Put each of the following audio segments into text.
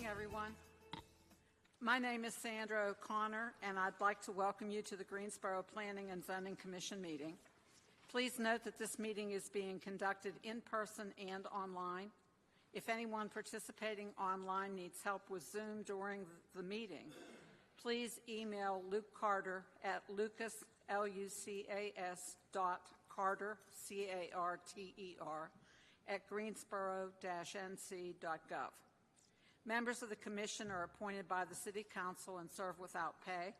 everyone. My name is Sandra O'Connor, and I'd like to welcome you to the Greensboro Planning and Zoning Commission meeting. Please note that this meeting is being conducted in person and online. If anyone participating online needs help with Zoom during the meeting, please email Luke Carter at lucas, L-U-C-A-S.Carter, C-A-R-T-E-R, at greensboro-nc.gov. Members of the Commission are appointed by the City Council and serve without pay.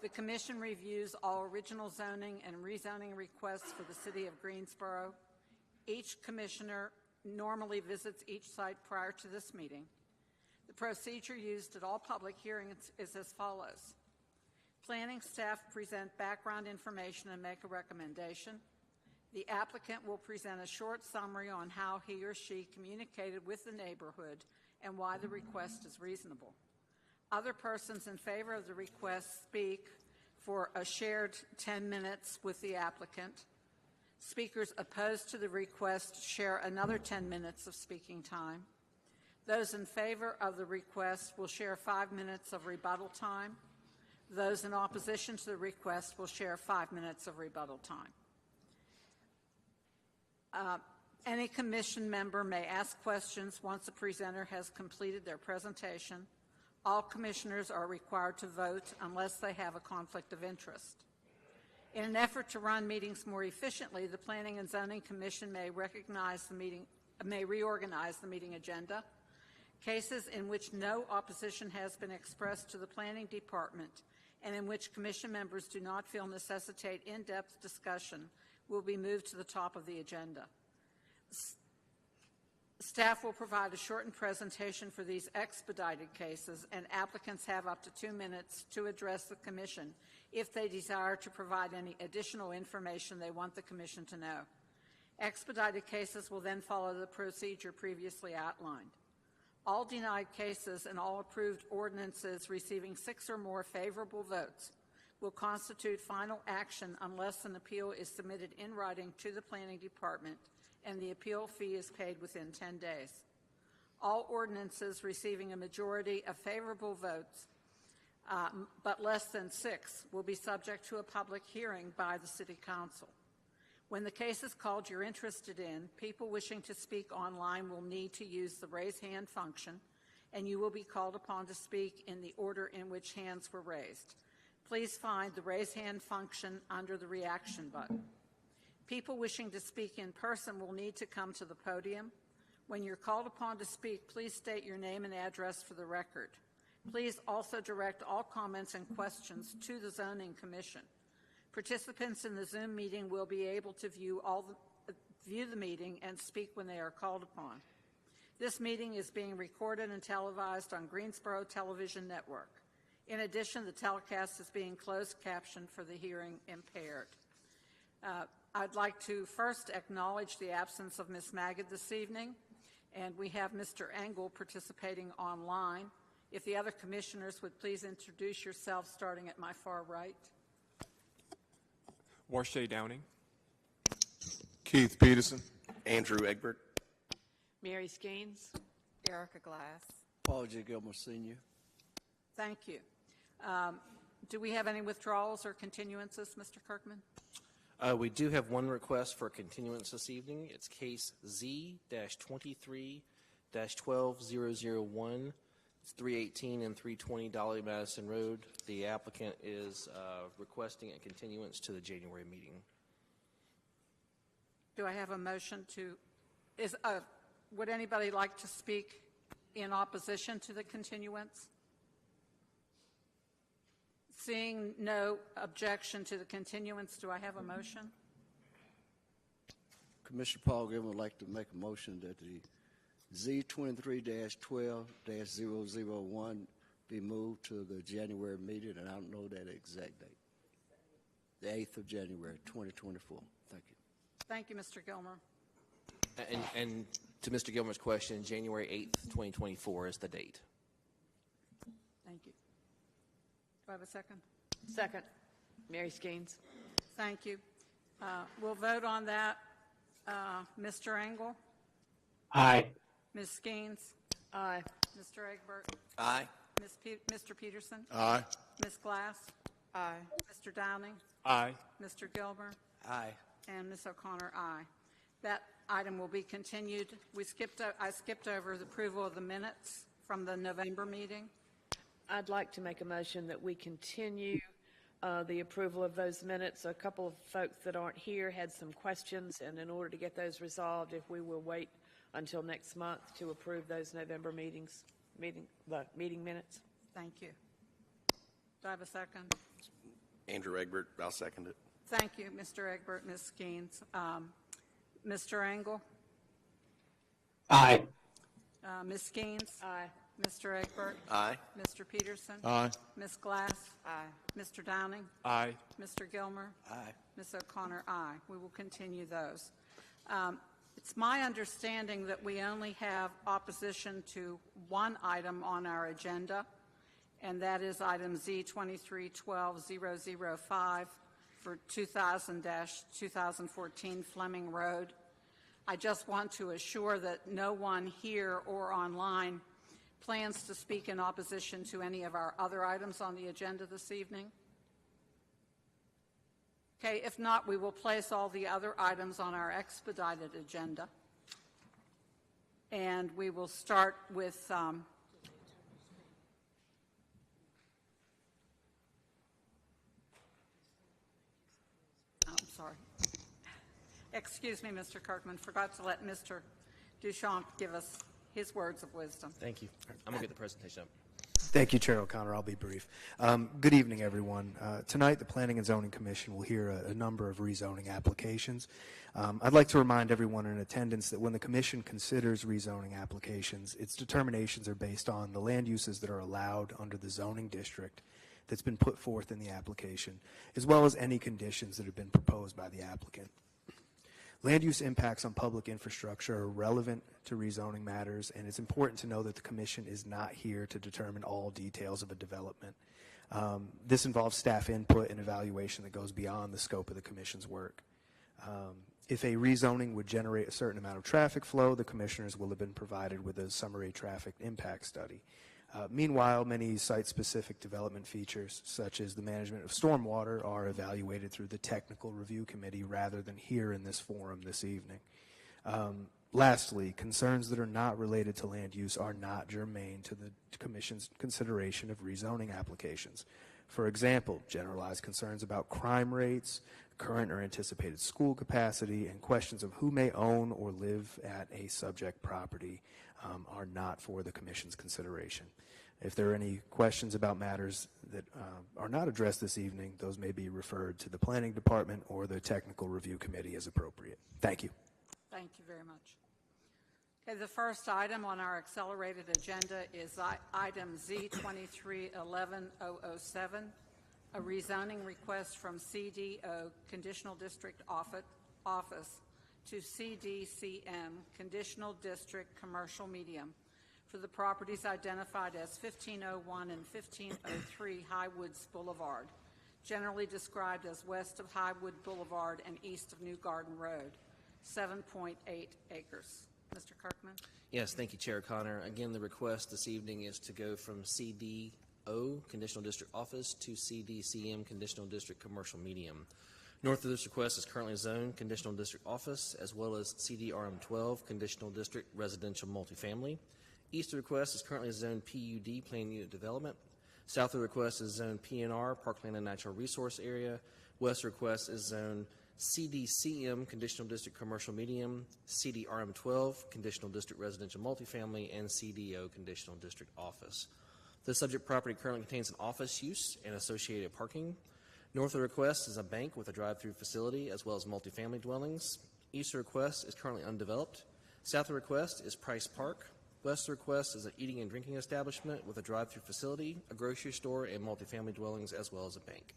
The Commission reviews all original zoning and rezoning requests for the City of Greensboro. Each Commissioner normally visits each site prior to this meeting. The procedure used at all public hearings is as follows. Planning staff present background information and make a recommendation. The applicant will present a short summary on how he or she communicated with the neighborhood and why the request is reasonable. Other persons in favor of the request speak for a shared 10 minutes with the applicant. Speakers opposed to the request share another 10 minutes of speaking time. Those in favor of the request will share 5 minutes of rebuttal time. Those in opposition to the request will share 5 minutes of rebuttal time. Any commission member may ask questions once the presenter has completed their presentation. All commissioners are required to vote unless they have a conflict of interest. In an effort to run meetings more efficiently, the Planning and Zoning Commission may reorganize the meeting agenda. Cases in which no opposition has been expressed to the Planning Department and in which commission members do not feel necessitate in-depth discussion will be moved to the top of the agenda. Staff will provide a shortened presentation for these expedited cases, and applicants have up to 2 minutes to address the Commission if they desire to provide any additional information they want the Commission to know. Expedited cases will then follow the procedure previously outlined. All denied cases and all approved ordinances receiving 6 or more favorable votes will constitute final action unless an appeal is submitted in writing to the Planning Department and the appeal fee is paid within 10 days. All ordinances receiving a majority of favorable votes, but less than 6, will be subject to a public hearing by the City Council. When the case is called you're interested in, people wishing to speak online will need to use the raise hand function, and you will be called upon to speak in the order in which hands were raised. Please find the raise hand function under the reaction button. People wishing to speak in person will need to come to the podium. When you're called upon to speak, please state your name and address for the record. Please also direct all comments and questions to the Zoning Commission. Participants in the Zoom meeting will be able to view the meeting and speak when they are called upon. This meeting is being recorded and televised on Greensboro Television Network. In addition, the telecast is being closed captioned for the hearing impaired. I'd like to first acknowledge the absence of Ms. Magid this evening, and we have Mr. Engel participating online. If the other commissioners would please introduce yourselves, starting at my far right. Warshay Downing. Keith Peterson. Andrew Egbert. Mary Skeens. Erica Glass. Paul J. Gilmore, Sr. Thank you. Do we have any withdrawals or continuances, Mr. Kirkman? We do have one request for continuance this evening. It's case Z-23-12001. It's 318 and 320 Dolly Madison Road. The applicant is requesting a continuance to the January meeting. Do I have a motion to, would anybody like to speak in opposition to the continuance? Seeing no objection to the continuance, do I have a motion? Commissioner Paul Gilmore would like to make a motion that the Z23-12-001 be moved to the January meeting, and I don't know that exact date. The 8th of January, 2024. Thank you. Thank you, Mr. Gilmore. And to Mr. Gilmore's question, January 8th, 2024 is the date. Thank you. Do I have a second? Second. Mary Skeens. Thank you. We'll vote on that. Mr. Engel? Aye. Ms. Skeens? Aye. Mr. Egbert? Aye. Mr. Peterson? Aye. Ms. Glass? Aye. Mr. Downing? Aye. Mr. Gilmer? Aye. And Ms. O'Connor, aye. That item will be continued. I skipped over the approval of the minutes from the November meeting. I'd like to make a motion that we continue the approval of those minutes. A couple of folks that aren't here had some questions, and in order to get those resolved, if we will wait until next month to approve those November meeting minutes. Thank you. Do I have a second? Andrew Egbert, I'll second it. Thank you, Mr. Egbert, Ms. Skeens. Mr. Engel? Aye. Ms. Skeens? Aye. Mr. Egbert? Aye. Mr. Peterson? Aye. Ms. Glass? Aye. Mr. Downing? Aye. Mr. Gilmer? Aye. Ms. O'Connor, aye. We will continue those. It's my understanding that we only have opposition to one item on our agenda, and that is item Z23-12005 for 2000-2014 Fleming Road. I just want to assure that no one here or online plans to speak in opposition to any of our other items on the agenda this evening. Okay, if not, we will place all the other items on our expedited agenda. And we will start with I'm sorry. Excuse me, Mr. Kirkman. Forgot to let Mr. Duchamp give us his words of wisdom. Thank you. I'm going to get the presentation up. Thank you, Chair O'Connor. I'll be brief. Good evening, everyone. Tonight, the Planning and Zoning Commission will hear a number of rezoning applications. I'd like to remind everyone in attendance that when the Commission considers rezoning applications, its determinations are based on the land uses that are allowed under the zoning district that's been put forth in the application, as well as any conditions that have been proposed by the applicant. Land use impacts on public infrastructure are relevant to rezoning matters, and it's important to know that the Commission is not here to determine all details of a development. This involves staff input and evaluation that goes beyond the scope of the Commission's work. If a rezoning would generate a certain amount of traffic flow, the Commissioners will have been provided with a summary traffic impact study. Meanwhile, many site-specific development features, such as the management of stormwater, are evaluated through the Technical Review Committee rather than here in this forum this evening. Lastly, concerns that are not related to land use are not germane to the Commission's consideration of rezoning applications. For example, generalized concerns about crime rates, current or anticipated school capacity, and questions of who may own or live at a subject property are not for the Commission's consideration. If there are any questions about matters that are not addressed this evening, those may be referred to the Planning Department or the Technical Review Committee as appropriate. Thank you. Thank you very much. Okay, the first item on our accelerated agenda is item Z23-11007, a rezoning request from CDO Conditional District Office to CDCM Conditional District Commercial Medium for the properties identified as 1501 and 1503 Highwoods Boulevard, generally described as west of Highwood Boulevard and east of New Garden Road, 7.8 acres. Mr. Kirkman? Yes, thank you, Chair O'Connor. Again, the request this evening is to go from CDO, Conditional District Office, to CDCM, Conditional District Commercial Medium. North of this request is currently zoned Conditional District Office, as well as CDRM-12, Conditional District Residential Multifamily. East of the request is currently zoned PUD, Plan Unit Development. South of the request is zoned PNR, Parkland and Natural Resource Area. West of the request is zoned CDCM, Conditional District Commercial Medium, CDRM-12, Conditional District Residential Multifamily, and CDO, Conditional District Office. The subject property currently contains an office use and associated parking. North of the request is a bank with a drive-through facility, as well as multifamily dwellings. East of the request is currently undeveloped. South of the request is Price Park. West of the request is an eating and drinking establishment with a drive-through facility, a grocery store, and multifamily dwellings, as well as a bank.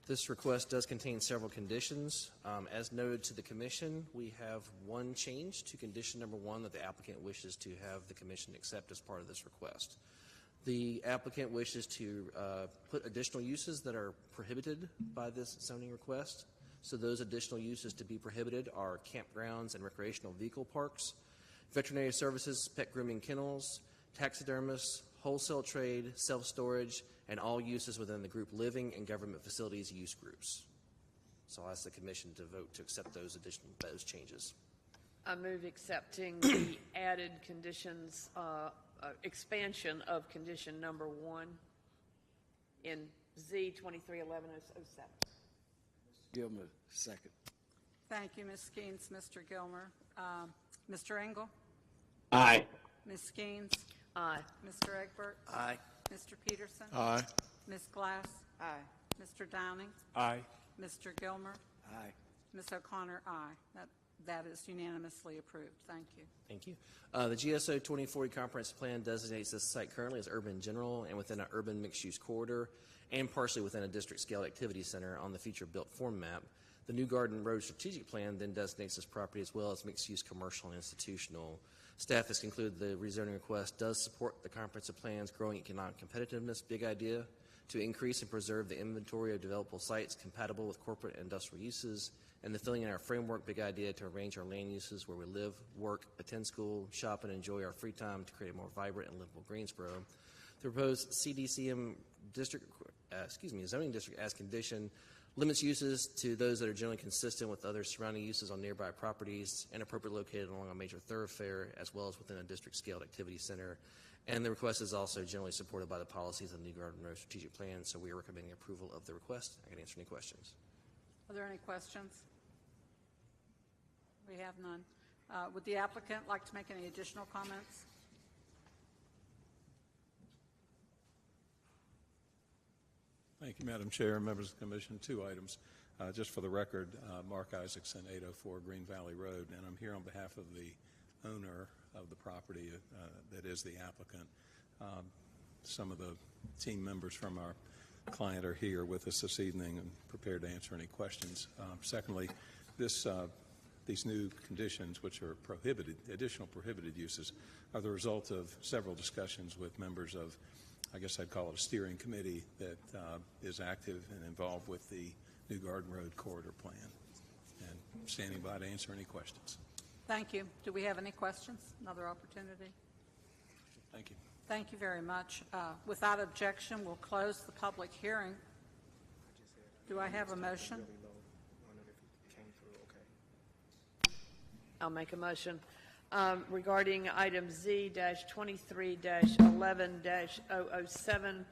This request does contain several conditions. As noted to the Commission, we have one change to condition number 1 that the applicant wishes to have the Commission accept as part of this request. The applicant wishes to put additional uses that are prohibited by this zoning request. So those additional uses to be prohibited are campgrounds and recreational vehicle parks, veterinary services, pet grooming kennels, taxidermists, wholesale trade, self-storage, and all uses within the group living and government facilities use groups. So I'll ask the commission to vote to accept those changes. I move accepting the added conditions, expansion of condition number 1 in Z 231107. Gilmer, second. Thank you, Ms. Skeens, Mr. Gilmer. Mr. Engel? Aye. Ms. Skeens? Aye. Mr. Egbert? Aye. Mr. Peterson? Aye. Ms. Glass? Aye. Mr. Downing? Aye. Mr. Gilmer? Aye. Ms. O'Connor, aye. That is unanimously approved. Thank you. Thank you. The GSO 2040 Comprehensive Plan designates this site currently as urban general and within an urban mixed-use corridor and partially within a district-scale activity center on the future built form map. The New Garden Road Strategic Plan then designates this property as well as mixed-use commercial and institutional. Staff has concluded the rezoning request does support the comprehensive plan's growing economic competitiveness big idea to increase and preserve the inventory of developable sites compatible with corporate and industrial uses, and the filling in our framework big idea to arrange our land uses where we live, work, attend school, shop, and enjoy our free time to create a more vibrant and livable Greensboro. The proposed CDCM zoning district as condition limits uses to those that are generally consistent with other surrounding uses on nearby properties and appropriately located along a major thoroughfare as well as within a district-scaled activity center. And the request is also generally supported by the policies of the New Garden Road Strategic Plan, so we are recommending approval of the request. I can answer any questions. Are there any questions? We have none. Would the applicant like to make any additional comments? Thank you, Madam Chair and members of the Commission. 2 items. Just for the record, Mark Isaacson, 804 Green Valley Road, and I'm here on behalf of the owner of the property that is the applicant. Some of the team members from our client are here with us this evening and prepared to answer any questions. Secondly, these new conditions, which are additional prohibited uses, are the result of several discussions with members of, I guess I'd call it a steering committee that is active and involved with the New Garden Road Corridor Plan. And I'm standing by to answer any questions. Thank you. Do we have any questions? Another opportunity? Thank you. Thank you very much. Without objection, we'll close the public hearing. Do I have a motion? I'll make a motion. Regarding item Z-23-11-007,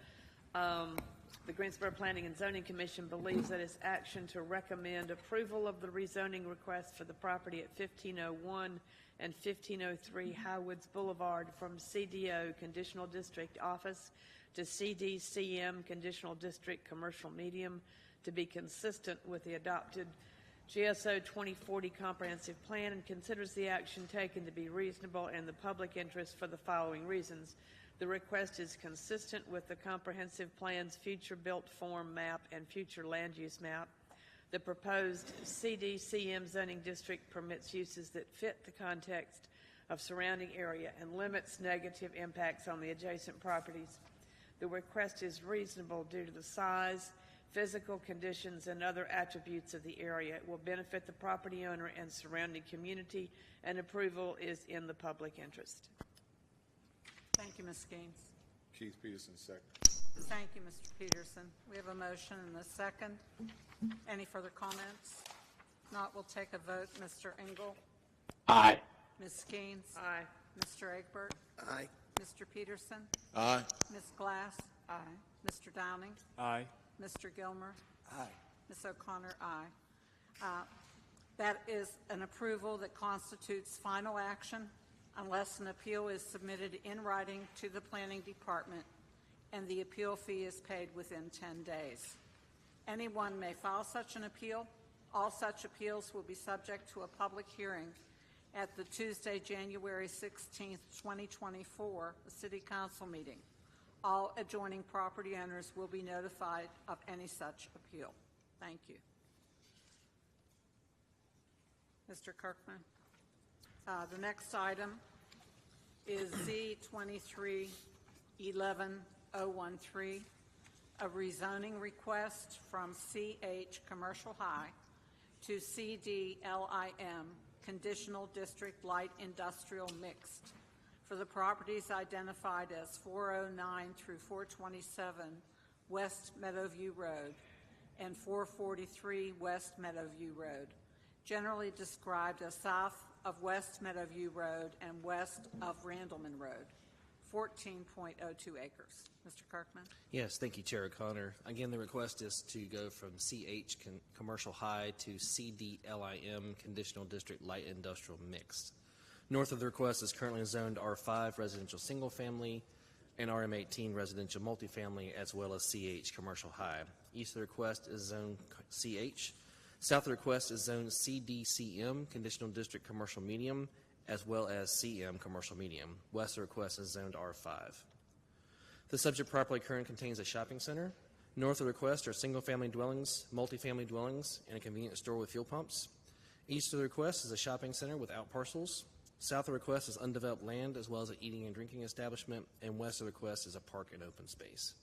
the Greensboro Planning and Zoning Commission believes that its action to recommend approval of the rezoning request for the property at 1501 and 1503 Highwoods Boulevard from CDO Conditional District Office to CDCM Conditional District Commercial Medium to be consistent with the adopted GSO 2040 Comprehensive Plan and considers the action taken to be reasonable and the public interest for the following reasons. The request is consistent with the Comprehensive Plan's future built form map and future land use map. The proposed CDCM zoning district permits uses that fit the context of surrounding area and limits negative impacts on the adjacent properties. The request is reasonable due to the size, physical conditions, and other attributes of the area. It will benefit the property owner and surrounding community, and approval is in the public interest. Thank you, Ms. Gaines. Keith Peterson, second. Thank you, Mr. Peterson. We have a motion and a second. Any further comments? Not, we'll take a vote. Mr. Engel? Aye. Ms. Gaines? Aye. Mr. Egbert? Aye. Mr. Peterson? Aye. Ms. Glass? Aye. Mr. Downing? Aye. Mr. Gilmer? Aye. Ms. O'Connor, aye. That is an approval that constitutes final action unless an appeal is submitted in writing to the Planning Department and the appeal fee is paid within 10 days. Anyone may file such an appeal. All such appeals will be subject to a public hearing at the Tuesday, January 16th, 2024, City Council meeting. All adjoining property owners will be notified of any such appeal. Thank you. Mr. Kirkman. The next item is Z-23-11-013, a rezoning request from CH Commercial High to CDLIM conditional district light industrial mixed for the properties identified as 409 through 427 West Meadowview Road and 443 West Meadowview Road, generally described as south of West Meadowview Road and west of Randleman Road, 14.02 acres. Mr. Kirkman? Yes, thank you, Chair O'Connor. Again, the request is to go from CH Commercial High to CDLIM Conditional District Light Industrial Mixed. North of the request is currently zoned R5 Residential Single Family and RM18 Residential Multifamily, as well as CH Commercial High. East of the request is zone CH. South of the request is zone CDCM Conditional District Commercial Medium, as well as CM Commercial Medium. West of the request is zoned R5. The subject property currently contains a shopping center. North of the request are single-family dwellings, multifamily dwellings, and a convenience store with fuel pumps. East of the request is a shopping center with outparcels. South of the request is undeveloped land, as well as an eating and drinking establishment. And west of the request is a park and open space.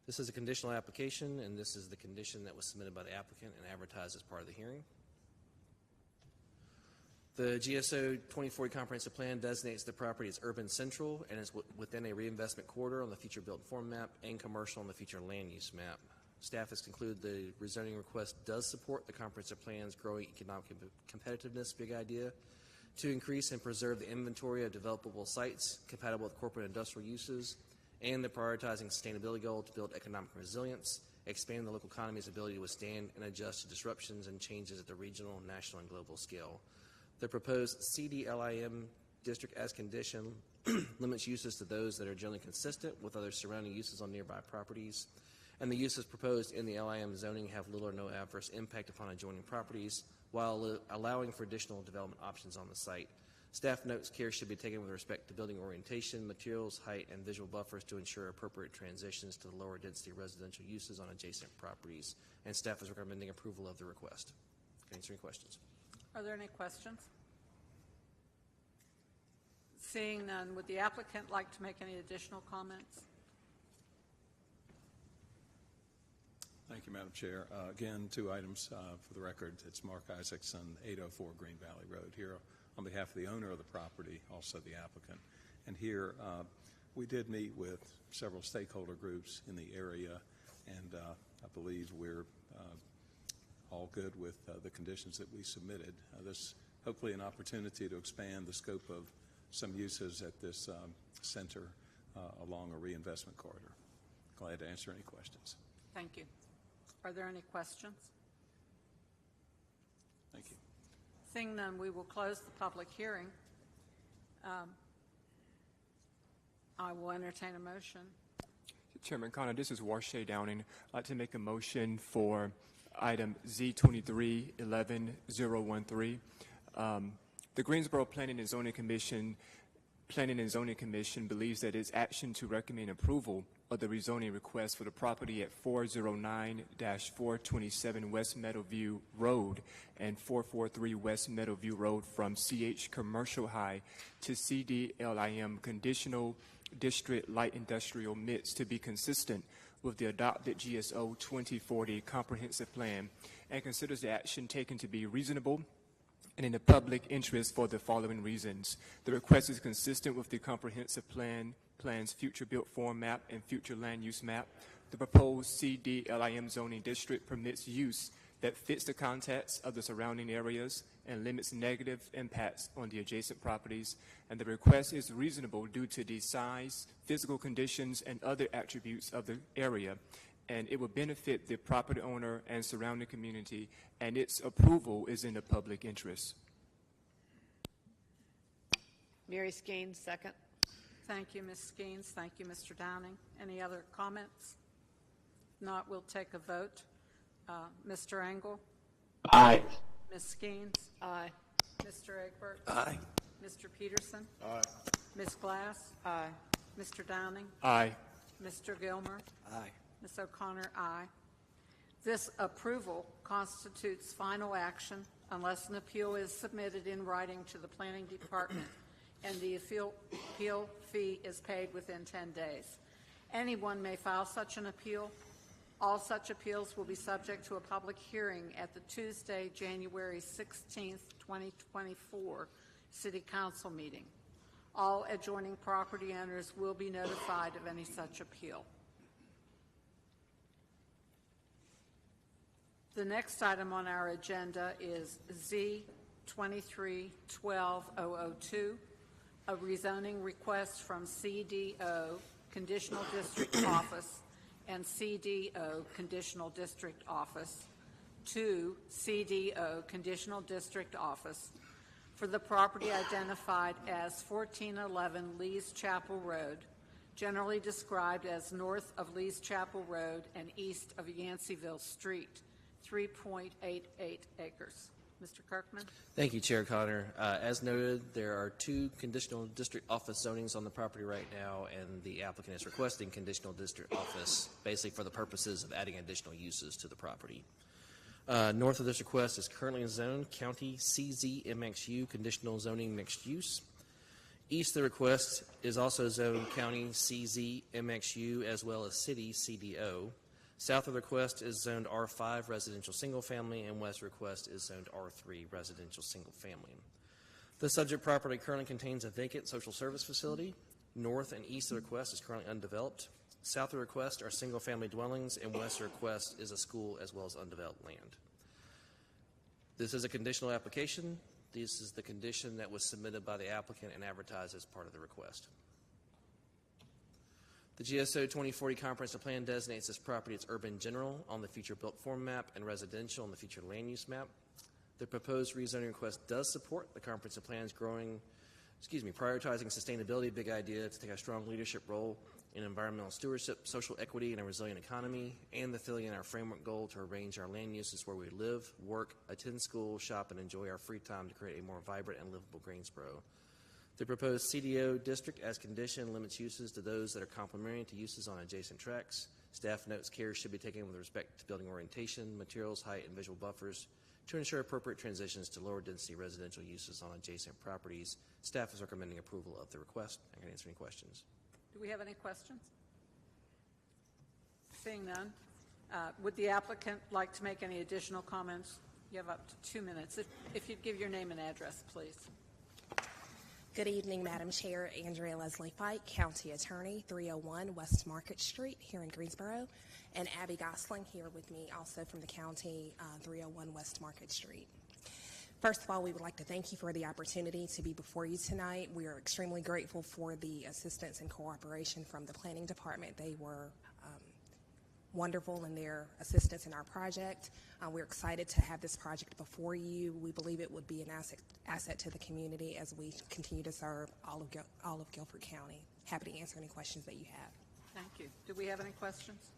This is a conditional application, and this is the condition that was submitted by the applicant and advertised as part of the hearing. The GSO 2040 Comprehensive Plan designates the property as urban central and is within a reinvestment corridor on the future built form map and commercial on the future land use map. Staff has concluded the rezoning request does support the comprehensive plan's growing economic competitiveness big idea to increase and preserve the inventory of developable sites compatible with corporate and industrial uses, and the prioritizing sustainability goal to build economic resilience, expand the local economy's ability to withstand and adjust to disruptions and changes at the regional, national, and global scale. The proposed CDLIM district as condition limits uses to those that are generally consistent with other surrounding uses on nearby properties, and the uses proposed in the LIM zoning have little or no adverse impact upon adjoining properties while allowing for additional development options on the site. Staff notes care should be taken with respect to building orientation, materials, height, and visual buffers to ensure appropriate transitions to the lower density residential uses on adjacent properties, and staff is recommending approval of the request. Can I answer any questions? Are there any questions? Seeing none, would the applicant like to make any additional comments? Thank you, Madam Chair. Again, two items for the record. It's Mark Isaacson, 804 Green Valley Road, here on behalf of the owner of the property, also the applicant. And here we did meet with several stakeholder groups in the area, and I believe we're all good with the conditions that we submitted. This hopefully an opportunity to expand the scope of some uses at this center along a reinvestment corridor. Glad to answer any questions. Thank you. Are there any questions? Thank you. Seeing none, we will close the public hearing. I will entertain a motion. Chairman Connor, this is Warshay Downing. I'd like to make a motion for item Z23-11013. The Greensboro Planning and Zoning Commission believes that its action to recommend approval of the rezoning request for the property at 409-427 West Meadowview Road and 443 West Meadowview Road from CH Commercial High to CDLIM Conditional District Light Industrial Mix to be consistent with the adopted GSO 2040 Comprehensive Plan, and considers the action taken to be reasonable and in the public interest for the following reasons. The request is consistent with the comprehensive plan's future built form map and future land use map. The proposed CDLIM zoning district permits use that fits the context of the surrounding areas and limits negative impacts on the adjacent properties. And the request is reasonable due to the size, physical conditions, and other attributes of the area, and it will benefit the property owner and surrounding community, and its approval is in the public interest. Mary Skeens, second. Thank you, Ms. Skeens. Thank you, Mr. Downing. Any other comments? If not, we'll take a vote. Mr. Engel? Aye. Ms. Skeens? Aye. Mr. Egbert? Aye. Mr. Peterson? Aye. Ms. Glass? Aye. Mr. Downing? Aye. Mr. Gilmer? Aye. Ms. O'Connor, aye. This approval constitutes final action unless an appeal is submitted in writing to the Planning Department and the appeal fee is paid within 10 days. Anyone may file such an appeal All such appeals will be subject to a public hearing at the Tuesday, January 16th, 2024 City Council meeting. All adjoining property owners will be notified of any such appeal. The next item on our agenda is Z-23-12-002, a rezoning request from CDO Conditional District Office and CDO Conditional District Office to CDO Conditional District Office for the property identified as 1411 Lee's Chapel Road, generally described as north of Lee's Chapel Road and east of Yanceyville Street, 3.88 acres. Mr. Kirkman? Thank you, Chair Connor. As noted, there are two conditional district office zonings on the property right now, and the applicant is requesting conditional district office basically for the purposes of adding additional uses to the property. North of this request is currently zoned County CZMXU conditional zoning mixed use. East of the request is also zoned County CZMXU as well as City CDO. South of the request is zoned R5 residential single family, and west request is zoned R3 residential single family. The subject property currently contains a vacant social service facility. North and east of the request is currently undeveloped. South of the request are single family dwellings, and west of the request is a school as well as undeveloped land. This is a conditional application. This is the condition that was submitted by the applicant and advertised as part of the request. The GSO 2040 Comprehensive Plan designates this property as urban general on the future built form map and residential on the future land use map. The proposed rezoning request does support the Comprehensive Plan's prioritizing sustainability, big idea to take a strong leadership role in environmental stewardship, social equity, and a resilient economy, and the filling in our framework goal to arrange our land uses where we live, work, attend school, shop, and enjoy our free time to create a more vibrant and livable Greensboro. The proposed CDO district as condition limits uses to those that are complementary to uses on adjacent tracks. Staff notes care should be taken with respect to building orientation, materials, height, and visual buffers to ensure appropriate transitions to lower density residential uses on adjacent properties. Staff is recommending approval of the request. I can answer any questions. Do we have any questions? Seeing none, would the applicant like to make any additional comments? You have up to 2 minutes. If you'd give your name and address, please. Good evening, Madam Chair. Andrea Leslie Fike, County Attorney, 301 West Market Street here in Greensboro, and Abby Gosling here with me also from the county, 301 West Market Street. First of all, we would like to thank you for the opportunity to be before you tonight. We are extremely grateful for the assistance and cooperation from the Planning Department. They were wonderful in their assistance in our project. We're excited to have this project before you. We believe it would be an asset to the community as we continue to serve all of Guilford County. Happy to answer any questions that you have. Thank you. Do we have any questions?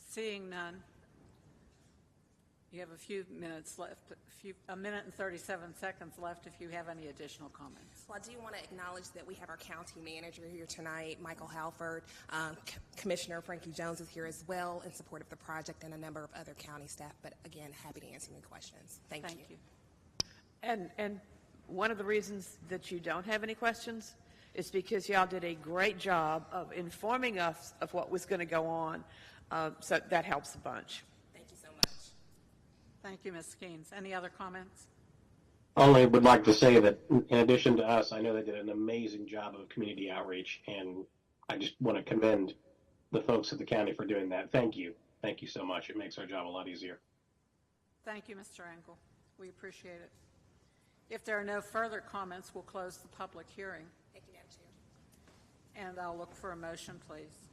Seeing none, you have a few minutes left, a minute and 37 seconds left if you have any additional comments. Well, I do want to acknowledge that we have our county manager here tonight, Michael Halford. Commissioner Frankie Jones is here as well in support of the project, and a number of other county staff. But again, happy to answer any questions. Thank you. And one of the reasons that you don't have any questions is because y'all did a great job of informing us of what was going to go on. So that helps a bunch. Thank you so much. Thank you, Ms. Keynes. Any other comments? Only would like to say that in addition to us, I know they did an amazing job of community outreach, and I just want to commend the folks at the county for doing that. Thank you. Thank you so much. It makes our job a lot easier. Thank you, Mr. Engel. We appreciate it. If there are no further comments, we'll close the public hearing. Thank you, Madam Chair. And I'll look for a motion, please.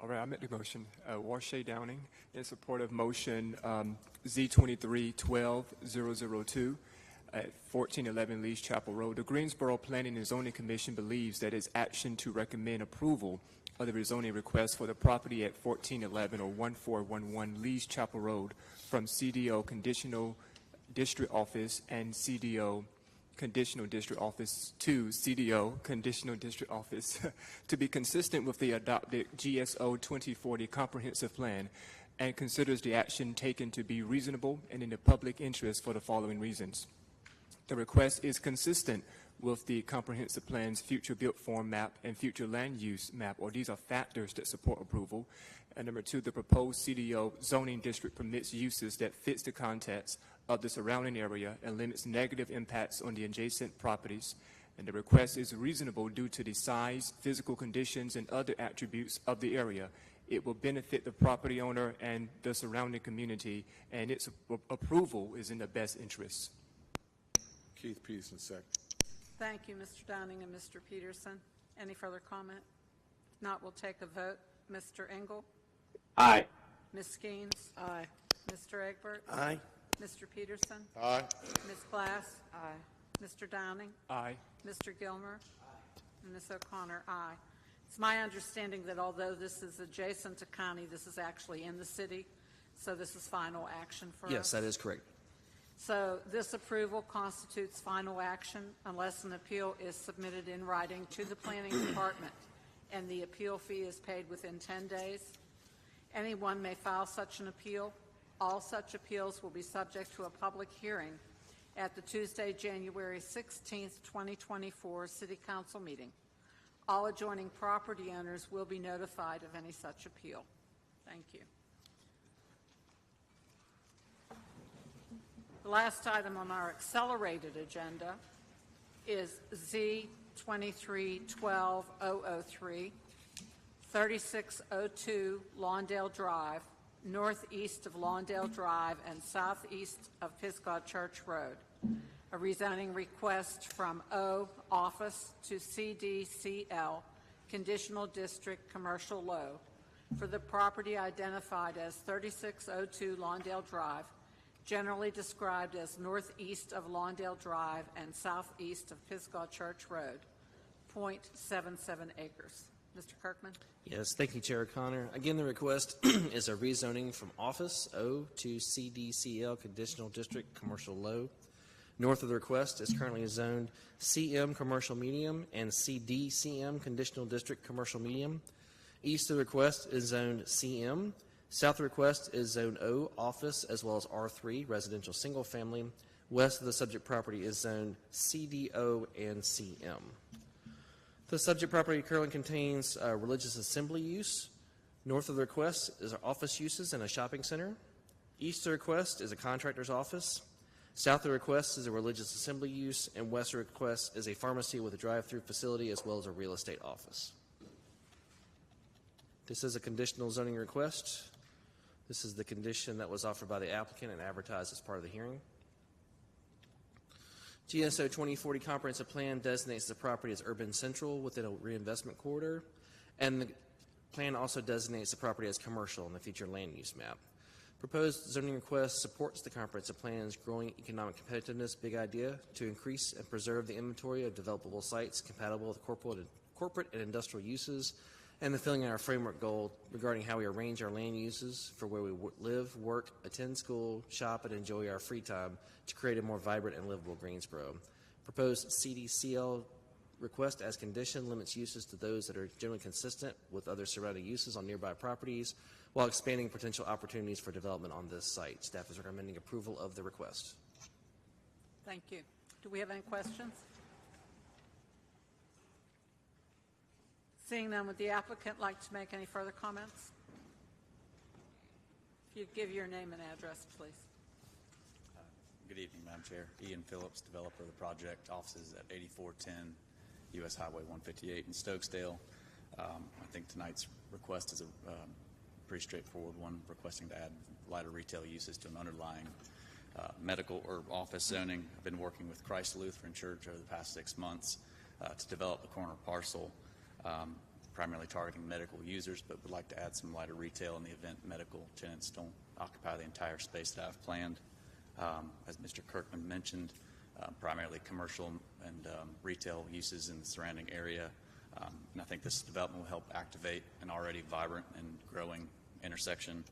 All right, I make the motion. Warshay Downing in support of motion Z-23-12-002 at 1411 Lee's Chapel Road. The Greensboro Planning and Zoning Commission believes that its action to recommend approval of the rezoning request for the property at 1411 or 1411 Lee's Chapel Road from CDO Conditional District Office and CDO Conditional District Office to CDO Conditional District Office to be consistent with the adopted GSO 2040 Comprehensive Plan, and considers the action taken to be reasonable and in the public interest for the following reasons. The request is consistent with the comprehensive plan's future built form map and future land use map, or these are factors that support approval. And number two, the proposed CDO zoning district permits uses that fits the context of the surrounding area and limits negative impacts on the adjacent properties. And the request is reasonable due to the size, physical conditions, and other attributes of the area. It will benefit the property owner and the surrounding community, and its approval is in the best interest. Keith Peterson, second. Thank you, Mr. Downing and Mr. Peterson. Any further comment? If not, we'll take a vote. Mr. Engel? Aye. Ms. Skeens? Aye. Mr. Egbert? Aye. Mr. Peterson? Aye. Ms. Glass? Aye. Mr. Downing? Aye. Mr. Gilmer? And Ms. O'Connor, aye. It's my understanding that although this is adjacent to county, this is actually in the city, so this is final action for us? Yes, that is correct. So this approval constitutes final action unless an appeal is submitted in writing to the planning department and the appeal fee is paid within 10 days. Anyone may file such an appeal. All such appeals will be subject to a public hearing at the Tuesday, January 16th, 2024 City Council meeting. All adjoining property owners will be notified of any such appeal. Thank you. The last item on our accelerated agenda is Z-23-12003, 3602 Lawndale Drive, northeast of Lawndale Drive and southeast of Pisgah Church Road. A rezoning request from O Office to CDCL, Conditional District Commercial Low, for the property identified as 3602 Lawndale Drive, generally described as northeast of Lawndale Drive and southeast of Pisgah Church Road, 0.77 acres. Mr. Kirkman? Yes, thank you, Chair O'Connor. Again, the request is a rezoning from Office O to CDCL Conditional District Commercial Low. North of the request is currently zoned CM Commercial Medium and CDCM Conditional District Commercial Medium. East of the request is zoned CM. South of the request is Zone O, Office, as well as R3, Residential Single Family. West of the subject property is zoned CDO and CM. The subject property currently contains religious assembly use. North of the request is office uses and a shopping center. East of the request is a contractor's office. South of the request is a religious assembly use, and west of the request is a pharmacy with a drive-through facility as well as a real estate office. This is a conditional zoning request. This is the condition that was offered by the applicant and advertised as part of the hearing. GSO 2040 Comprehensive Plan designates the property as urban central within a reinvestment corridor, and the plan also designates the property as commercial in the future land use map. Proposed zoning request supports the comprehensive plan's growing economic competitiveness big idea to increase and preserve the inventory of developable sites compatible with corporate and industrial uses, and the filling our framework goal regarding how we arrange our land uses for where we live, work, attend school, shop, and enjoy our free time to create a more vibrant and livable Greensboro. Proposed CDCL request as condition limits uses to those that are generally consistent with other surrounding uses on nearby properties while expanding potential opportunities for development on this site. Staff is recommending approval of the request. Thank you. Do we have any questions? Seeing none, would the applicant like to make any further comments? If you'd give your name and address, please. Good evening, Madam Chair. Ian Phillips, developer of the project, offices at 8410 U.S. Highway 158 in Stokesdale. I think tonight's request is a pretty straightforward one, requesting to add lighter retail uses to an underlying medical or office zoning. I've been working with Christ Lutheran Church over the past 6 months to develop the corner parcel, primarily targeting medical users, but would like to add some lighter retail in the event medical tenants don't occupy the entire space that I've planned. As Mr. Kirkman mentioned, primarily commercial and retail uses in the surrounding area. And I think this development will help activate an already vibrant and growing intersection.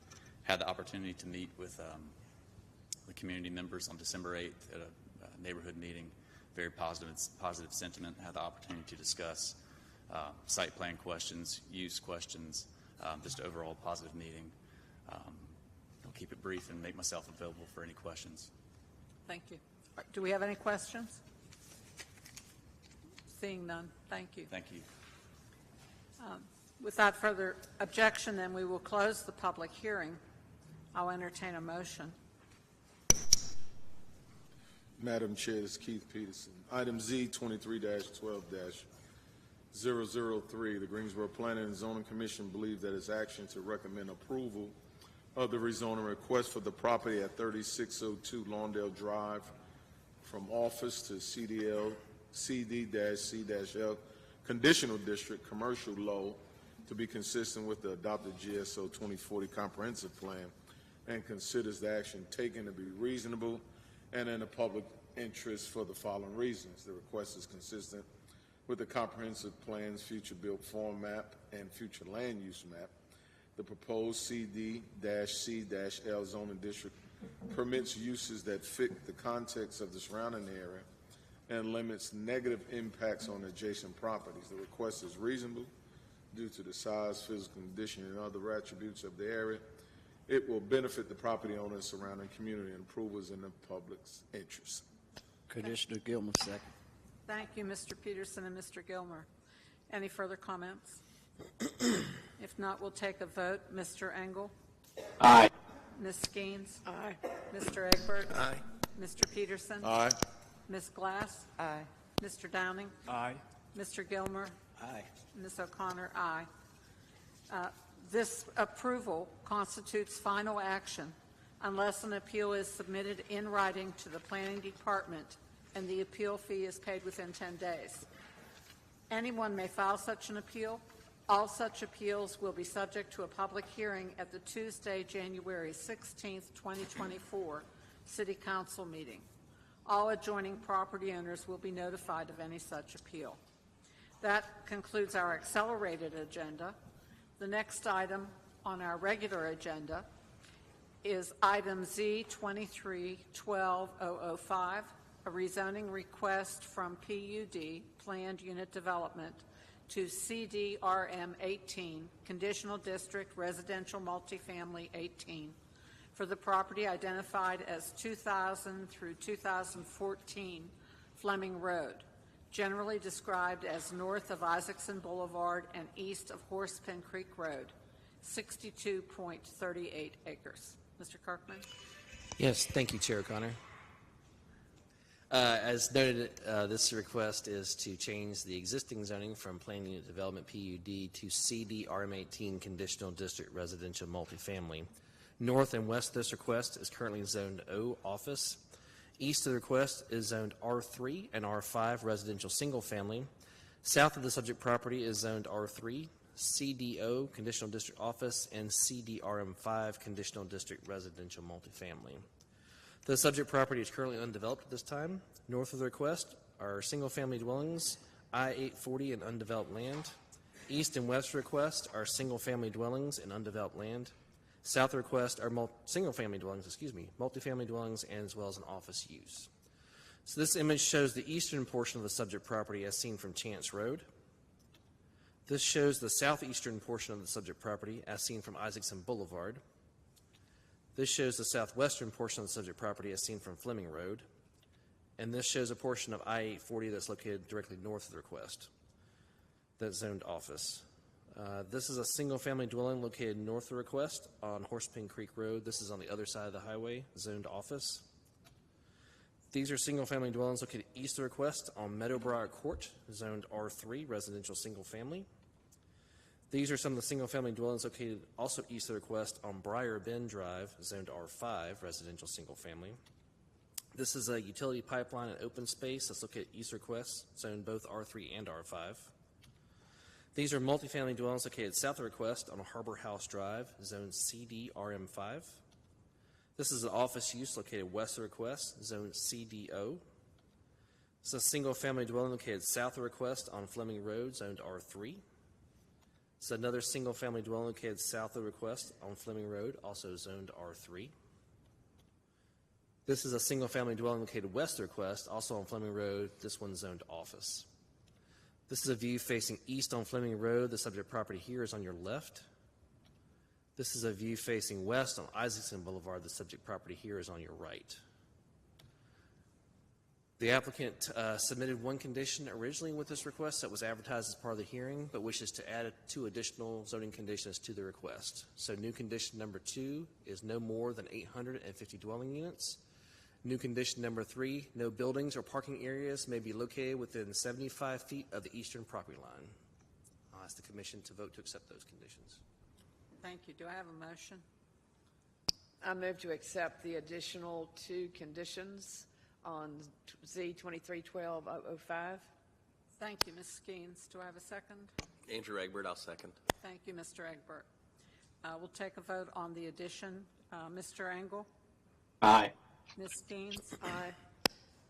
Had the opportunity to meet with the community members on December 8th at a neighborhood meeting. Very positive sentiment. Had the opportunity to discuss site plan questions, use questions, just overall positive meeting. I'll keep it brief and make myself available for any questions. Thank you. Do we have any questions? Seeing none, thank you. Thank you. Without further objection, then we will close the public hearing. I'll entertain a motion. Madam Chair, this is Keith Peterson. Item Z, 23-12-003, the Greensboro Planning and Zoning Commission believes that its action to recommend approval of the rezoning request for the property at 3602 Lawndale Drive from office to CD-C-L conditional district commercial low to be consistent with the adopted GSO 2040 comprehensive plan and considers the action taken to be reasonable and in the public interest for the following reasons. The request is consistent with the comprehensive plan's future built form map and future land use map. The proposed CD-C-L zoning district permits uses that fit the context of the surrounding area and limits negative impacts on adjacent properties. The request is reasonable due to the size, physical condition, and other attributes of the area. It will benefit the property owner and surrounding community, and approval is in the public's interest. Commissioner Gilman, second. Thank you, Mr. Peterson and Mr. Gilmer. Any further comments? If not, we'll take a vote. Mr. Engel? Aye. Ms. Skeens? Aye. Mr. Egbert? Aye. Mr. Peterson? Aye. Ms. Glass? Aye. Mr. Downing? Aye. Mr. Gilmer? Aye. Ms. O'Connor? Aye. This approval constitutes final action unless an appeal is submitted in writing to the Planning Department and the appeal fee is paid within 10 days. Anyone may file such an appeal. All such appeals will be subject to a public hearing at the Tuesday, January 16th, 2024 City Council meeting. All adjoining property owners will be notified of any such appeal. That concludes our accelerated agenda. The next item on our regular agenda is item Z 23-12-005, a rezoning request from PUD, Planned Unit Development, to CDRM 18, Conditional District Residential Multifamily 18, for the property identified as 2000 through 2014 Fleming Road, generally described as north of Isaacson Boulevard and east of Horsepin Creek Road, 62.38 acres. Mr. Kirkman? Yes, thank you, Chair O'Connor. As noted, this request is to change the existing zoning from Planned Unit Development PUD to CDRM18 Conditional District Residential Multifamily. North and west of this request is currently zoned O Office. East of the request is zoned R3 and R5 Residential Single Family. South of the subject property is zoned R3, CDO Conditional District Office, and CDRM5 Conditional District Residential Multifamily. The subject property is currently undeveloped at this time. North of the request are single-family dwellings, I-840 and undeveloped land. East and west of the request are single-family dwellings and undeveloped land. South of the request are single-family dwellings, multifamily dwellings, and as well as an office use. So this image shows the eastern portion of the subject property as seen from Chance Road. This shows the southeastern portion of the subject property as seen from Isaacson Boulevard. This shows the southwestern portion of the subject property as seen from Fleming Road. And this shows a portion of I-840 that's located directly north of the request. That's zoned office. This is a single-family dwelling located north of the request on Horsepin Creek Road. This is on the other side of the highway, zoned office. These are single-family dwellings located east of the request on Meadowbriar Court, zoned R3, residential single-family. These are some of the single-family dwellings located also east of the request on Briar Bend Drive, zoned R5, residential single-family. This is a utility pipeline and open space that's located east of the request, zoned both R3 and R5. These are multifamily dwellings located south of request on Harbor House Drive, zone CDRM5. This is an office use located west of request, zone CDO. This is a single-family dwelling located south of request on Fleming Road, zoned R3. This is another single-family dwelling located south of request on Fleming Road, also zoned R3. This is a single-family dwelling located west of request, also on Fleming Road. This one's zoned office. This is a view facing east on Fleming Road. The subject property here is on your left. This is a view facing west on Isaacson Boulevard. The subject property here is on your right. The applicant submitted one condition originally with this request that was advertised as part of the hearing, but wishes to add 2 additional zoning conditions to the request. So new condition number 2 is no more than 850 dwelling units. New condition number 3, no buildings or parking areas may be located within 75 feet of the eastern property line. I'll ask the commission to vote to accept those conditions. Thank you. Do I have a motion? I move to accept the additional 2 conditions on Z 2312-005. Thank you, Ms. Skeens. Do I have a second? Andrew Egbert, I'll second. Thank you, Mr. Egbert. We'll take a vote on the addition. Mr. Engel? Aye. Ms. Skeens? Aye.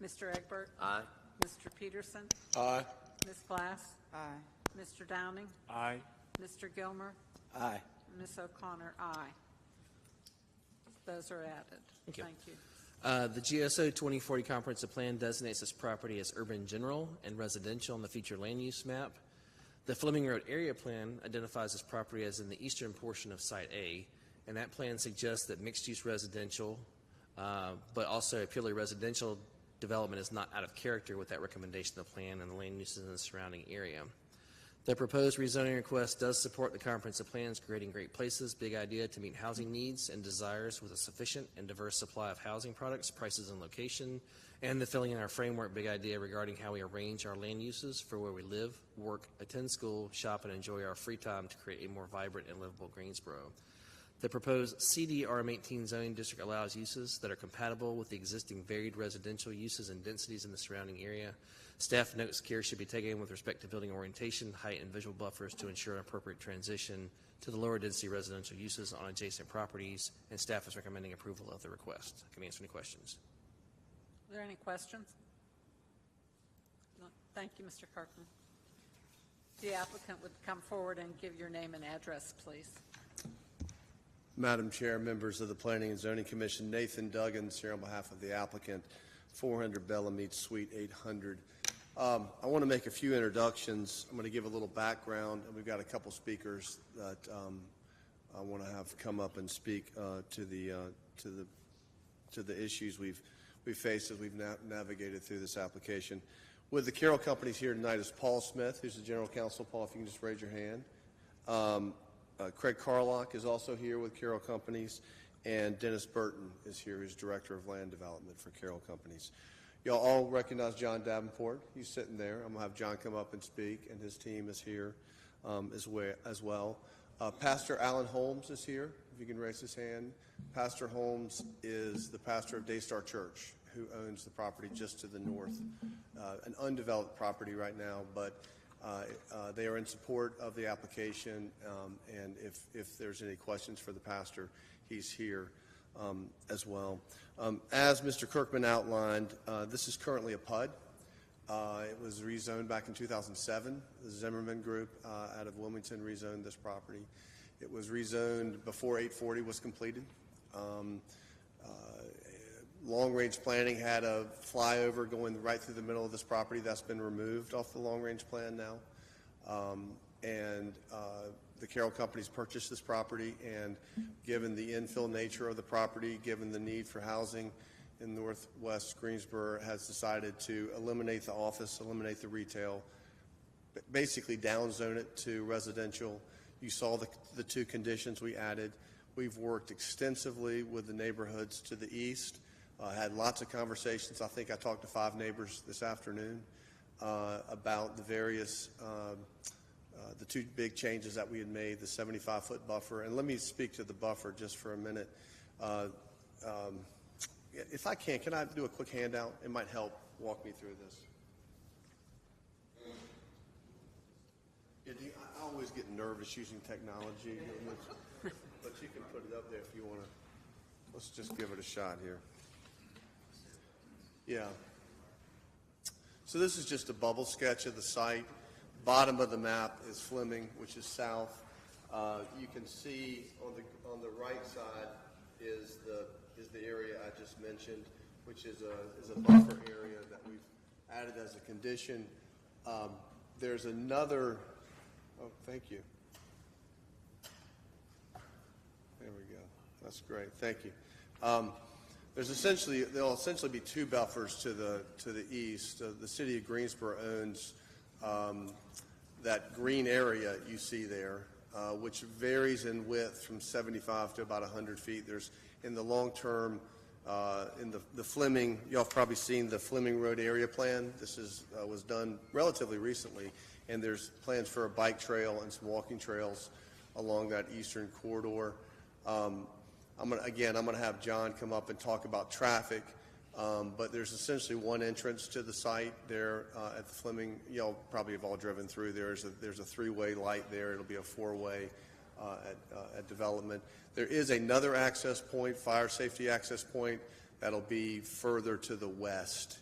Mr. Egbert? Aye. Mr. Peterson? Aye. Ms. Glass? Aye. Mr. Downing? Aye. Mr. Gilmer? Aye. Ms. O'Connor? Aye. Those are added. Thank you. Thank you. The GSO 2040 comprehensive plan designates this property as urban general and residential on the future land use map. The Fleming Road area plan identifies this property as in the eastern portion of Site A, and that plan suggests that mixed-use residential, but also a purely residential development is not out of character with that recommendation of the plan and the land uses in the surrounding area. The proposed rezoning request does support the comprehensive plans creating great places, big idea to meet housing needs and desires with a sufficient and diverse supply of housing products, prices, and location, and the filling in our framework big idea regarding how we arrange our land uses for where we live, work, attend school, shop, and enjoy our free time to create a more vibrant and livable Greensboro. The proposed CD-RM18 zoning district allows uses that are compatible with the existing varied residential uses and densities in the surrounding area. Staff notes care should be taken with respect to building orientation, height, and visual buffers to ensure an appropriate transition to the lower density residential uses on adjacent properties, and staff is recommending approval of the request. I can answer any questions. Are there any questions? No. Thank you, Mr. Kirkman. The applicant would come forward and give your name and address, please. Madam Chair, members of the Planning and Zoning Commission, Nathan Duggins here on behalf of the applicant, 400 Bellamete Suite 800. I want to make a few introductions. I'm going to give a little background, and we've got a couple speakers that I want to have come up and speak to the issues we've faced as we've navigated through this application. With the Carroll Companies here tonight is Paul Smith, who's the General Counsel. Paul, if you can just raise your hand. Craig Carlock is also here with Carroll Companies, and Dennis Burton is here, who's Director of Land Development for Carroll Companies. Y'all all recognize John Davenport. He's sitting there. I'm going to have John come up and speak, and his team is here as well. Pastor Alan Holmes is here, if you can raise his hand. Pastor Holmes is the pastor of Daystar Church, who owns the property just to the north, an undeveloped property right now, but they are in support of the application, and if there's any questions for the pastor, he's here as well. As Mr. Kirkman outlined, this is currently a PUD. It was rezoned back in 2007. The Zimmerman Group out of Wilmington rezoned this property. It was rezoned before 840 was completed. Long-range planning had a flyover going right through the middle of this property. That's been removed off the long-range plan now. The Carroll Companies purchased this property, and given the infill nature of the property, given the need for housing in northwest Greensboro, has decided to eliminate the office, eliminate the retail, basically downzone it to residential. You saw the 2 conditions we added. We've worked extensively with the neighborhoods to the east. Had lots of conversations. I think I talked to 5 neighbors this afternoon about the various, the 2 big changes that we had made, the 75-foot buffer. And let me speak to the buffer just for a minute. If I can I do a quick handout? It might help walk me through this. I always get nervous using technology, but you can put it up there if you want to. Let's just give it a shot here. Yeah. So this is just a bubble sketch of the site. Bottom of the map is Fleming, which is south. You can see on the right side is the area I just mentioned, which is a buffer area that we've added as a condition. There's another. Oh, thank you. There we go. That's great. Thank you. there'll essentially be two buffers to the east. The city of Greensboro owns that green area you see there, which varies in width from 75 to about 100 feet. There's in the long term, in the Fleming, y'all have probably seen the Fleming Road area plan. This was done relatively recently, and there's plans for a bike trail and some walking trails along that eastern corridor. I'm going to have John come up and talk about traffic, but there's essentially one entrance to the site there at the Fleming. Y'all probably have all driven through. There's a three-way light there. It'll be a four-way at development. There is another access point, fire safety access point, that'll be further to the west.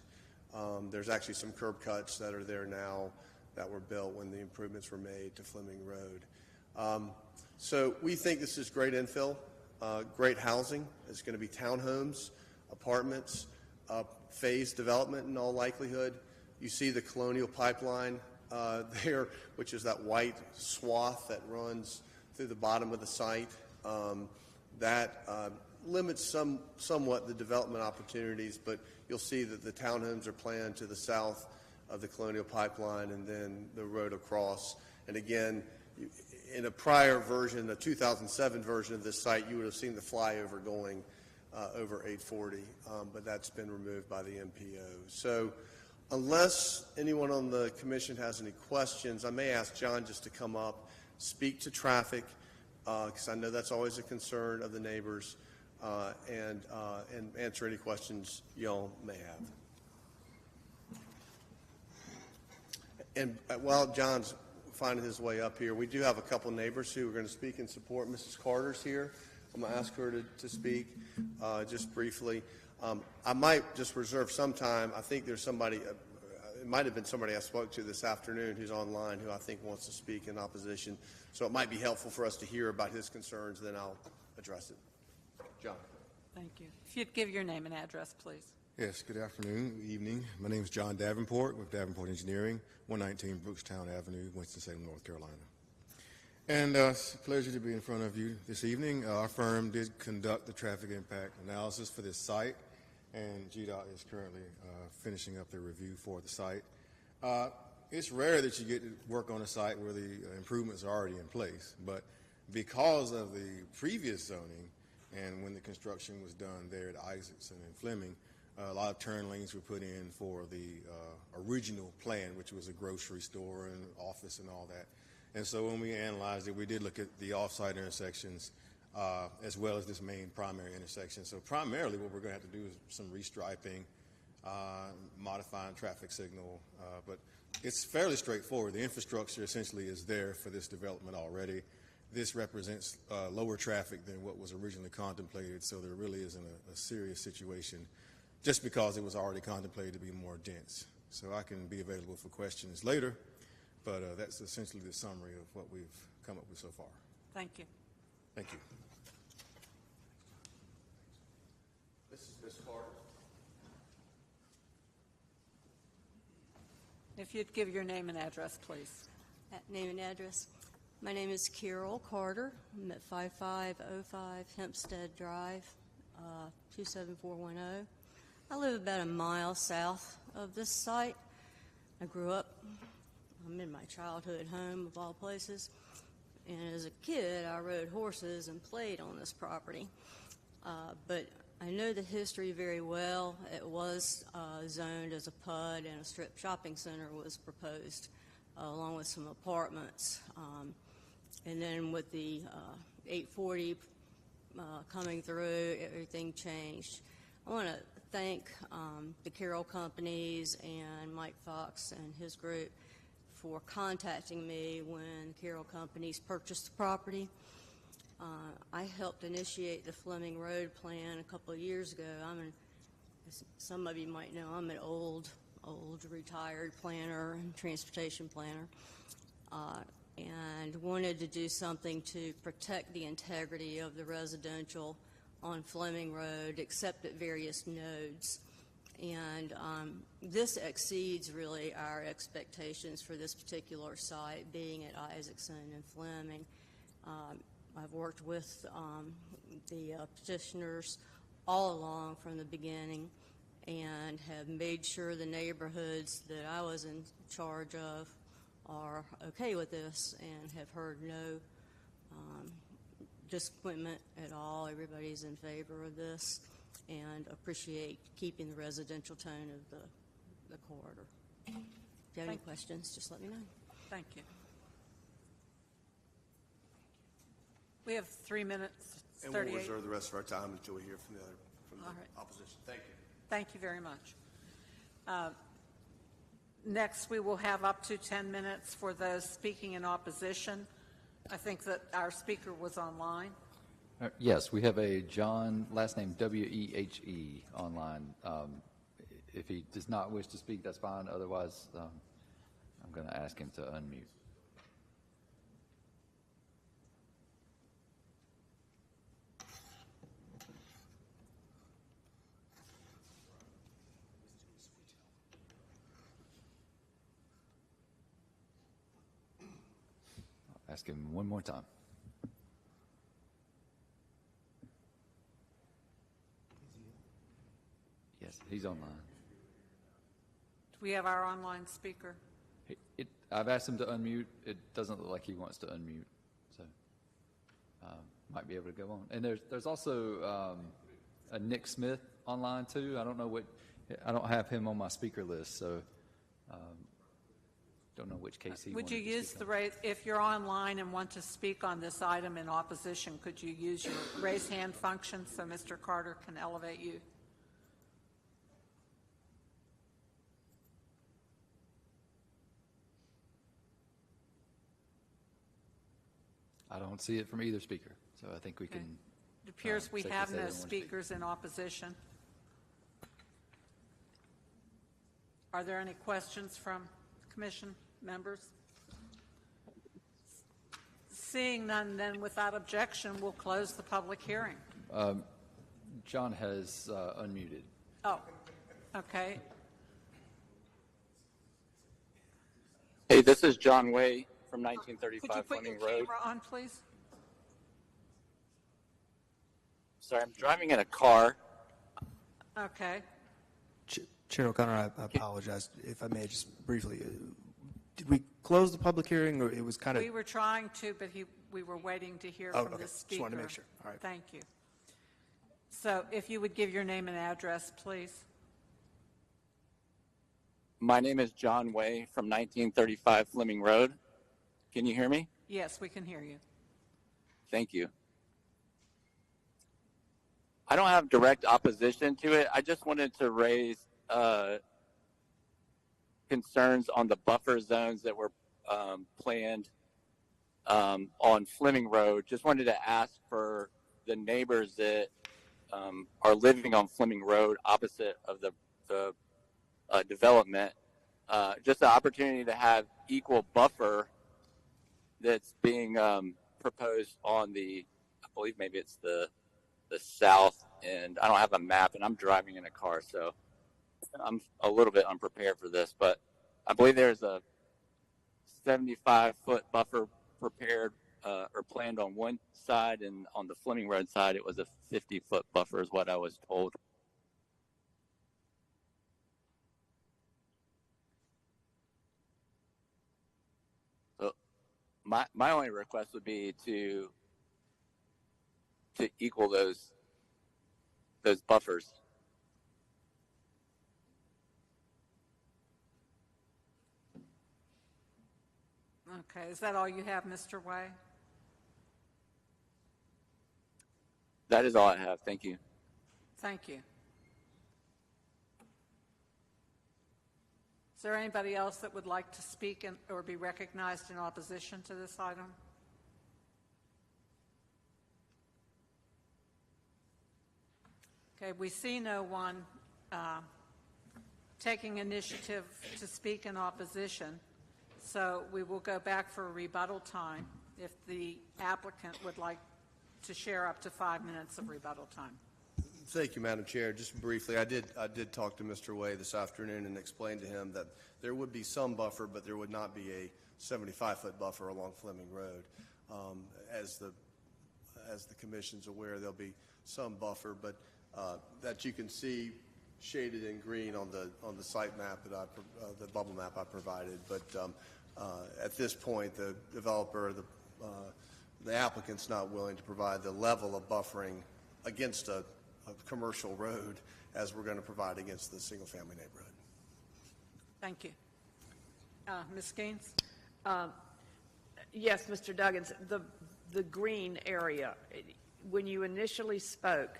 There's actually some curb cuts that are there now that were built when the improvements were made to Fleming Road. So we think this is great infill. Great housing. It's going to be townhomes, apartments, phased development in all likelihood. You see the Colonial Pipeline there, which is that white swath that runs through the bottom of the site. That limits somewhat the development opportunities, but you'll see that the townhomes are planned to the south of the Colonial Pipeline and then the road across. And again, in a prior version, a 2007 version of this site, you would have seen the flyover going over 840, but that's been removed by the MPO. So unless anyone on the commission has any questions, I may ask John just to come up, speak to traffic, because I know that's always a concern of the neighbors, and answer any questions y'all may have. And while John's finding his way up here, we do have a couple neighbors who are going to speak in support. Mrs. Carter's here. I'm going to ask her to speak just briefly. I might just reserve some time. I think there's somebody, it might have been somebody I spoke to this afternoon who's online who I think wants to speak in opposition. So it might be helpful for us to hear about his concerns, then I'll address it. John. Thank you. If you'd give your name and address, please. Yes, good afternoon, good evening. My name is John Davenport with Davenport Engineering, 119 Brookstown Avenue, Winston-Salem, North Carolina. And it's a pleasure to be in front of you this evening. Our firm did conduct the traffic impact analysis for this site, and GDOT is currently finishing up their review for the site. It's rare that you get to work on a site where the improvements are already in place, but because of the previous zoning and when the construction was done there at Isaacson and Fleming, a lot of turn lanes were put in for the original plan, which was a grocery store and office and all that. And so when we analyzed it, we did look at the off-site intersections as well as this main primary intersection. So primarily what we're going to have to do is some restriping, modifying traffic signal, but it's fairly straightforward. The infrastructure essentially is there for this development already. This represents lower traffic than what was originally contemplated, so there really isn't a serious situation just because it was already contemplated to be more dense. So I can be available for questions later, but that's essentially the summary of what we've come up with so far. Thank you. Thank you. This is Ms. Carter. If you'd give your name and address, please. Name and address. My name is Carol Carter. I'm at 5505 Hempstead Drive, 27410. I live about a mile south of this site. I'm in my childhood home of all places, and as a kid I rode horses and played on this property. But I know the history very well. It was zoned as a PUD, and a strip shopping center was proposed along with some apartments. And then with the 840 coming through, everything changed. I want to thank the Carroll companies and Mike Fox and his group for contacting me when Carroll companies purchased the property. I helped initiate the Fleming Road plan a couple of years ago. Some of you might know I'm an old retired planner and transportation planner, and wanted to do something to protect the integrity of the residential on Fleming Road, except at various nodes. And this exceeds really our expectations for this particular site, being at Isaacson and Fleming. I've worked with the petitioners all along from the beginning and have made sure the neighborhoods that I was in charge of are okay with this and have heard no disappointment at all. Everybody's in favor of this and appreciate keeping the residential tone of the corridor. If you have any questions, just let me know. Thank you. We have 3 minutes, And 38. we'll reserve the rest of our time until we hear from the All right. opposition. Thank you. Thank you very much. Next, we will have up to 10 minutes for those speaking in opposition. I think that our speaker was online. Yes, we have a John, last name W-E-H-E, online. If he does not wish to speak, that's fine. Otherwise, I'm going to ask him to unmute. I'll ask him one more time. Yes, he's online. Do we have our online speaker? I've asked him to unmute. It doesn't look like he wants to unmute, so might be able to go on. And there's also a Nick Smith online too. I don't have him on my speaker list, so don't know which case he Would you wanted to use speak the on. raise, if you're online and want to speak on this item in opposition, could you use your raise hand function so Mr. Carter can elevate you? I don't see it from either speaker, so I think we can. It appears we safely have say no they don't want to speak. speakers in opposition. Are there any questions from commission members? Seeing none, then without objection, we'll close the public hearing. John has unmuted. Oh, okay. Hey, this is John Way from Could you 1935 put your Fleming Road. camera on, please? Sorry, I'm driving in a car. Okay. Chair O'Connor, I apologize. If I may, just briefly, did we close the public hearing, or it was kind of? We were trying to, but we were waiting to hear Oh, from okay. the speaker. Just wanted to make sure. All right. Thank you. So if you would give your name and address, please. My name is John Way from 1935 Fleming Road. Can you hear me? Yes, we can hear you. Thank you. I don't have direct opposition to it. I just wanted to raise concerns on the buffer zones that were planned on Fleming Road. Just wanted to ask for the neighbors that are living on Fleming Road opposite of the development, just the opportunity to have equal buffer that's being proposed on I believe maybe it's the south, and I don't have a map, and I'm driving in a car, so I'm a little bit unprepared for this, but I believe there's a 75-foot buffer prepared or planned on one side, and on the Fleming Road side, it was a 50-foot buffer is what I was told. So my only request would be to equal those buffers. Okay, is that all you have, Mr. Way? That is all I have. Thank you. Thank you. Is there anybody else that would like to speak or be recognized in opposition to this item? Okay, we see no one taking initiative to speak in opposition, so we will go back for a rebuttal time if the applicant would like to share up to 5 minutes of rebuttal time. Thank you, Madam Chair. Just briefly, I did talk to Mr. Way this afternoon and explained to him that there would be some buffer, but there would not be a 75-foot buffer along Fleming Road. As the Commission's aware, there'll be some buffer, but that you can see shaded in green on the site map that the bubble map I provided. But at this point, the developer, the applicant's not willing to provide the level of buffering against a commercial road as we're going to provide against the single-family neighborhood. Thank you. Ms. Gaines? Yes, Mr. Duggins, the green area, when you initially spoke,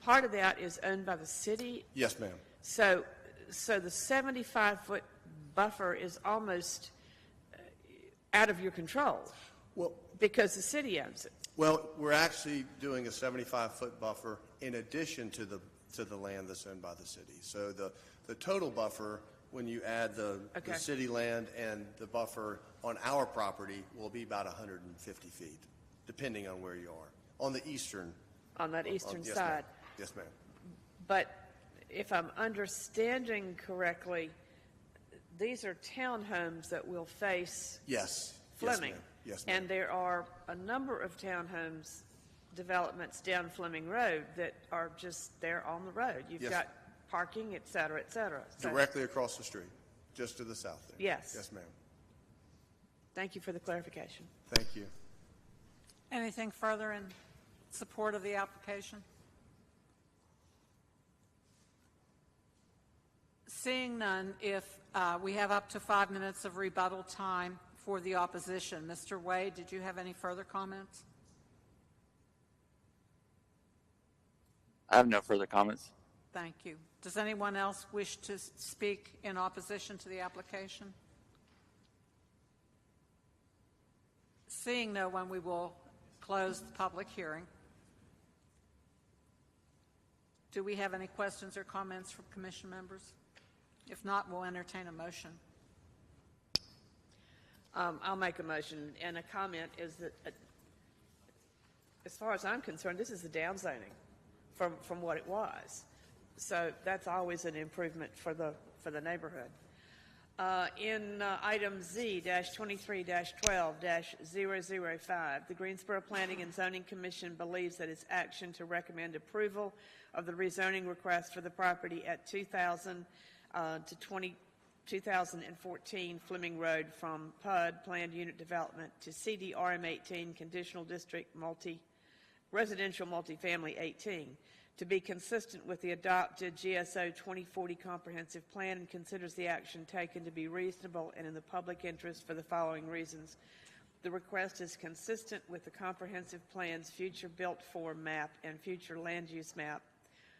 part of that is owned by the city? Yes, ma'am. So the 75-foot buffer is almost out of your control. Well, because the city owns it. Well, we're actually doing a 75-foot buffer in addition to the land that's owned by the city. So the total buffer, when you add the city land and the buffer on our property, will be about 150 feet, depending on where you are on the eastern. On that eastern yes, side. Yes, ma'am. But if I'm understanding correctly, these are townhomes that will face Fleming. Yes, ma'am. And there are a number of townhomes developments down Fleming Road that are just there on the road. You've got parking, et cetera, et cetera. So, directly across the street, just to the south there. Yes. Yes, ma'am. Thank you for the clarification. Thank you. Anything further in support of the application? Seeing none, if we have up to 5 minutes of rebuttal time for the opposition. Mr. Wade, did you have any further comments? I have no further comments. Thank you. Does anyone else wish to speak in opposition to the application? Seeing no one, we will close the public hearing. Do we have any questions or comments from commission members? If not, we'll entertain a motion. I'll make a motion, and a comment is that, as far as I'm concerned, this is a downzoning from what it was. So that's always an improvement for the neighborhood. In item Z-23-12-005, the Greensboro Planning and Zoning Commission believes that its action to recommend approval of the rezoning request for the property at 2000 to 2014 Fleming Road from PUD, Planned Unit Development, to CDRM-18, Conditional District Residential Multifamily 18, to be consistent with the adopted GSO 2040 Comprehensive Plan, and considers the action taken to be reasonable and in the public interest for the following reasons. The request is consistent with the Comprehensive Plan's future built-for map and future land use map.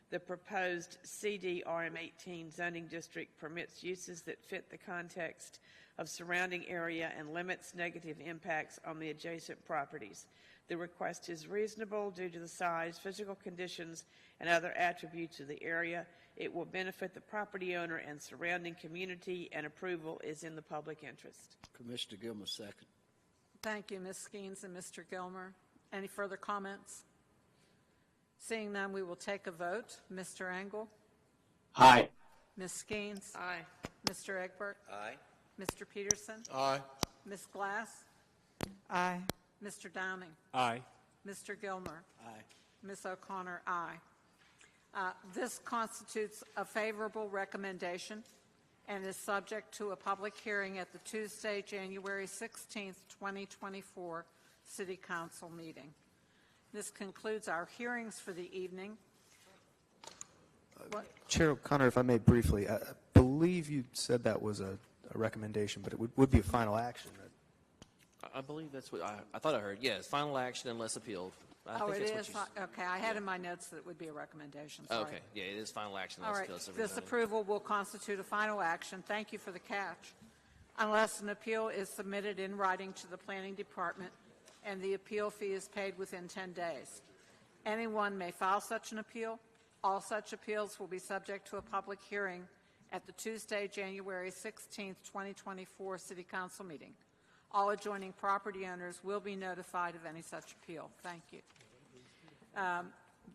The proposed CDRM-18 zoning district permits uses that fit the context of surrounding area and limits negative impacts on the adjacent properties. The request is reasonable due to the size, physical conditions, and other attributes of the area. It will benefit the property owner and surrounding community, and approval is in the public interest. Commissioner Gilmer, second. Thank you, Ms. Skeens and Mr. Gilmer. Any further comments? Seeing none, we will take a vote. Mr. Engel? Aye. Ms. Skeens? Aye. Mr. Egbert? Aye. Mr. Peterson? Aye. Ms. Glass? Aye. Mr. Downing? Aye. Mr. Gilmer? Aye. Ms. O'Connor, aye. This constitutes a favorable recommendation and is subject to a public hearing at the Tuesday, January 16th, 2024 City Council meeting. This concludes our hearings for the evening. Chair O'Connor, if I may briefly, I believe you said that was a recommendation, but it would be a final action. I believe that's what I thought I heard. Yes, final action unless appealed. I think It that's is. what you Okay, I had in my notes that it would be a recommendation. Sorry. Okay, yeah, it is final action All unless right, appealed. this approval will constitute a final action. Thank you for the catch. Unless an appeal is submitted in writing to the Planning Department and the appeal fee is paid within 10 days. Anyone may file such an appeal. All such appeals will be subject to a public hearing at the Tuesday, January 16th, 2024 City Council meeting. All adjoining property owners will be notified of any such appeal. Thank you.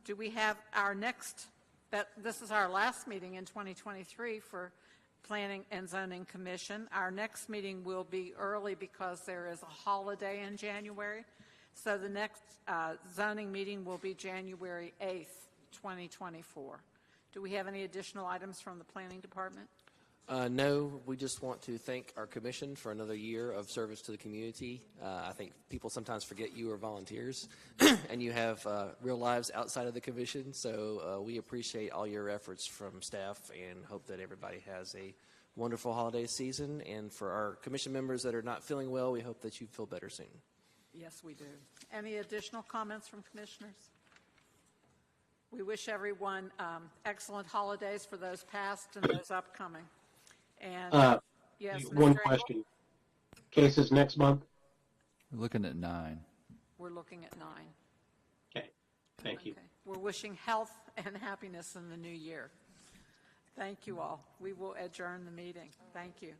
Do we have our next, this is our last meeting in 2023 for Planning and Zoning Commission. Our next meeting will be early because there is a holiday in January. So the next zoning meeting will be January 8th, 2024. Do we have any additional items from the Planning Department? No, we just want to thank our commission for another year of service to the community. I think people sometimes forget you are volunteers and you have real lives outside of the commission, so we appreciate all your efforts from staff and hope that everybody has a wonderful holiday season. And for our commission members that are not feeling well, we hope that you feel better soon. Yes, we do. Any additional comments from commissioners? We wish everyone excellent holidays for those past and those upcoming. And yes, one Mr. question. Cases next month? We're looking at 9. We're looking at 9. Okay, thank you. Okay. We're wishing health and happiness in the new year. Thank you all. We will adjourn the meeting. Thank you.